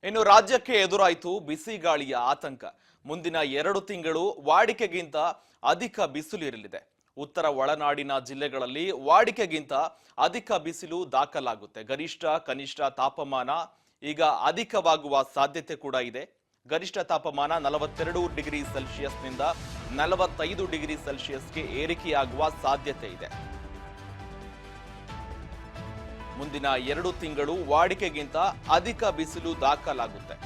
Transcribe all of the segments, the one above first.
ಇನ್ನು ರಾಜ್ಯಕ್ಕೆ ಎದುರಾಯಿತು ಬಿಸಿ ಗಾಳಿಯ ಆತಂಕ. ಮುಂದಿನ 2 ತಿಂಗಳು ವಾಡಿಕೆಗಿಂತ ಅಧಿಕ ಬಿಸಿಲು ಇರಲಿದೆ. ಉತ್ತರ ಒಳನಾಡಿನ ಜಿಲ್ಲೆಗಳಲ್ಲಿ ವಾಡಿಕೆಗಿಂತ ಅಧಿಕ ಬಿಸಿಲು ದಾಖಲಾಗುತ್ತೆ. ಗರಿಷ್ಠ ಕನಿಷ್ಠ ತಾಪಮಾನ ಈಗ ಅಧಿಕವಾಗುವ ಸಾಧ್ಯತೆ ಕೂಡ ಇದೆ. ಗರಿಷ್ಠ ತಾಪಮಾನ 42 ಡಿಗ್ರಿ ಸೆಲ್ಸಿಯಸ್ನಿಂದ 45 ಡಿಗ್ರಿ ಸೆಲ್ಸಿಯಸ್ಗೆ ಏರಿಕೆಯಾಗುವ ಸಾಧ್ಯತೆ ಇದೆ. ಮುಂದಿನ 2 ತಿಂಗಳು ವಾಡಿಕೆಗಿಂತ ಅಧಿಕ ಬಿಸಿಲು ದಾಖಲಾಗುತ್ತೆ.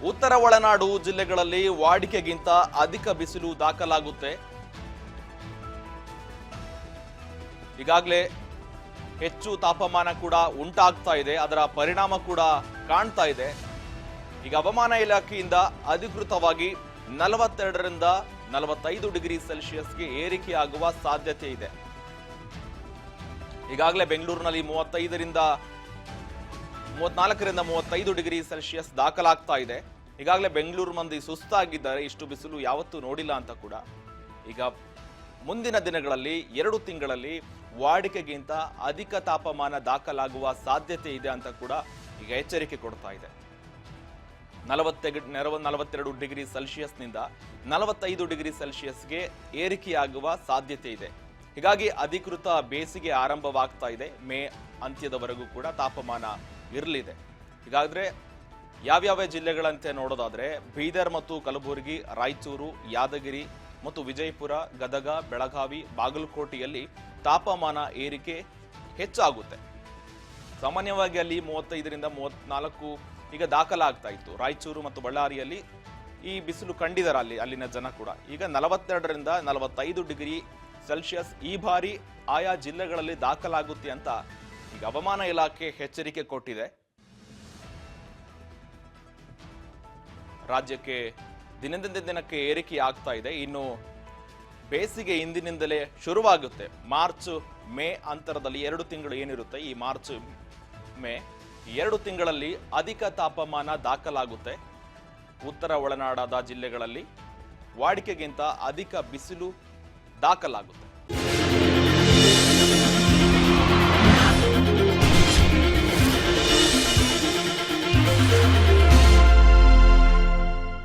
ಉತ್ತರ ಒಳನಾಡು ಜಿಲ್ಲೆಗಳಲ್ಲಿ ವಾಡಿಕೆಗಿಂತ ಅಧಿಕ ಬಿಸಿಲು ದಾಖಲಾಗುತ್ತೆ. ಈಗಾಗಲೇ ಹೆಚ್ಚು ತಾಪಮಾನ ಕೂಡ ಉಂಟಾಗ್ತಾ ಇದೆ, ಅದರ ಪರಿಣಾಮ ಕೂಡ ಕಾಣ್ತಾ ಇದೆ. ಈಗ ಹವಾಮಾನ ಇಲಾಖೆಯಿಂದ ಅಧಿಕೃತವಾಗಿ 42ರಿಂದ 45 ಡಿಗ್ರಿ ಸೆಲ್ಸಿಯಸ್ಗೆ ಏರಿಕೆಯಾಗುವ ಸಾಧ್ಯತೆ ಇದೆ. ಈಗಾಗಲೇ ಬೆಂಗಳೂರಿನಲ್ಲಿ 34ರಿಂದ 35 ಡಿಗ್ರಿ ಸೆಲ್ಸಿಯಸ್ ದಾಖಲಾಗ್ತಾ ಇದೆ. ಈಗಾಗಲೇ ಬೆಂಗಳೂರು ಮಂದಿ ಸುಸ್ತಾಗಿದ್ದಾರೆ, ಇಷ್ಟು ಬಿಸಿಲು ಯಾವತ್ತೂ ನೋಡಿಲ್ಲ ಅಂತ ಕೂಡ. ಈಗ ಮುಂದಿನ ದಿನಗಳಲ್ಲಿ 2 ತಿಂಗಳಲ್ಲಿ ವಾಡಿಕೆಗಿಂತ ಅಧಿಕ ತಾಪಮಾನ ದಾಖಲಾಗುವ ಸಾಧ್ಯತೆ ಇದೆ ಅಂತ ಕೂಡ ಈಗ ಎಚ್ಚರಿಕೆ ಕೊಡ್ತಾ ಇದೆ. 42 ಡಿಗ್ರಿ ಸೆಲ್ಸಿಯಸ್ನಿಂದ 45 ಡಿಗ್ರಿ ಸೆಲ್ಸಿಯಸ್ಗೆ ಏರಿಕೆಯಾಗುವ ಸಾಧ್ಯತೆ ಇದೆ. ಹೀಗಾಗಿ ಅಧಿಕೃತ ಬೇಸಿಗೆ ಆರಂಭವಾಗ್ತಾ ಇದೆ. ಮೇ ಅಂತ್ಯದವರೆಗೂ ಕೂಡ ತಾಪಮಾನ ಇರಲಿದೆ. ಹೀಗಾದ್ರೆ ಯಾವ್ಯಾವ ಜಿಲ್ಲೆಗಳಂತೆ ನೋಡೋದಾದ್ರೆ ಬೀದರ್ ಮತ್ತು ಕಲಬುರಗಿ, ರಾಯಚೂರು, ಯಾದಗಿರಿ ಮತ್ತು ವಿಜಯಪುರ, ಗದಗ, ಬೆಳಗಾವಿ, ಬಾಗಲಕೋಟೆಯಲ್ಲಿ ತಾಪಮಾನ ಏರಿಕೆ ಹೆಚ್ಚಾಗುತ್ತೆ. ಸಾಮಾನ್ಯವಾಗಿ ಅಲ್ಲಿ 35ರಿಂದ 34 ಈಗ ದಾಖಲಾಗ್ತಾ ಇತ್ತು. ರಾಯಚೂರು ಮತ್ತು ಬಳ್ಳಾರಿಯಲ್ಲಿ ಈ ಬಿಸಿಲು ಕಂಡಿದ್ದಾರೆ ಅಲ್ಲಿನ ಜನ ಕೂಡ. ಈಗ 42ರಿಂದ 45 ಡಿಗ್ರಿ ಸೆಲ್ಸಿಯಸ್ ಈ ಬಾರಿ ಆಯಾ ಜಿಲ್ಲೆಗಳಲ್ಲಿ ದಾಖಲಾಗುತ್ತೆ ಅಂತ ಈಗ ಹವಾಮಾನ ಇಲಾಖೆ ಎಚ್ಚರಿಕೆ ಕೊಟ್ಟಿದೆ. ರಾಜ್ಯಕ್ಕೆ ದಿನದಿಂದ ದಿನಕ್ಕೆ ಏರಿಕೆ ಆಗ್ತಾ ಇದೆ. ಇನ್ನು ಬೇಸಿಗೆ ಇಂದಿನಿಂದಲೇ ಶುರುವಾಗುತ್ತೆ. ಮಾರ್ಚ್ ಮೇ ಅಂತರದಲ್ಲಿ 2 ತಿಂಗಳು ಏನಿರುತ್ತೆ, ಈ ಮಾರ್ಚ್ ಮೇ 2 ತಿಂಗಳಲ್ಲಿ ಅಧಿಕ ತಾಪಮಾನ ದಾಖಲಾಗುತ್ತೆ. ಉತ್ತರ ಒಳನಾಡಾದ ಜಿಲ್ಲೆಗಳಲ್ಲಿ ವಾಡಿಕೆಗಿಂತ ಅಧಿಕ ಬಿಸಿಲು ದಾಖಲಾಗುತ್ತೆ.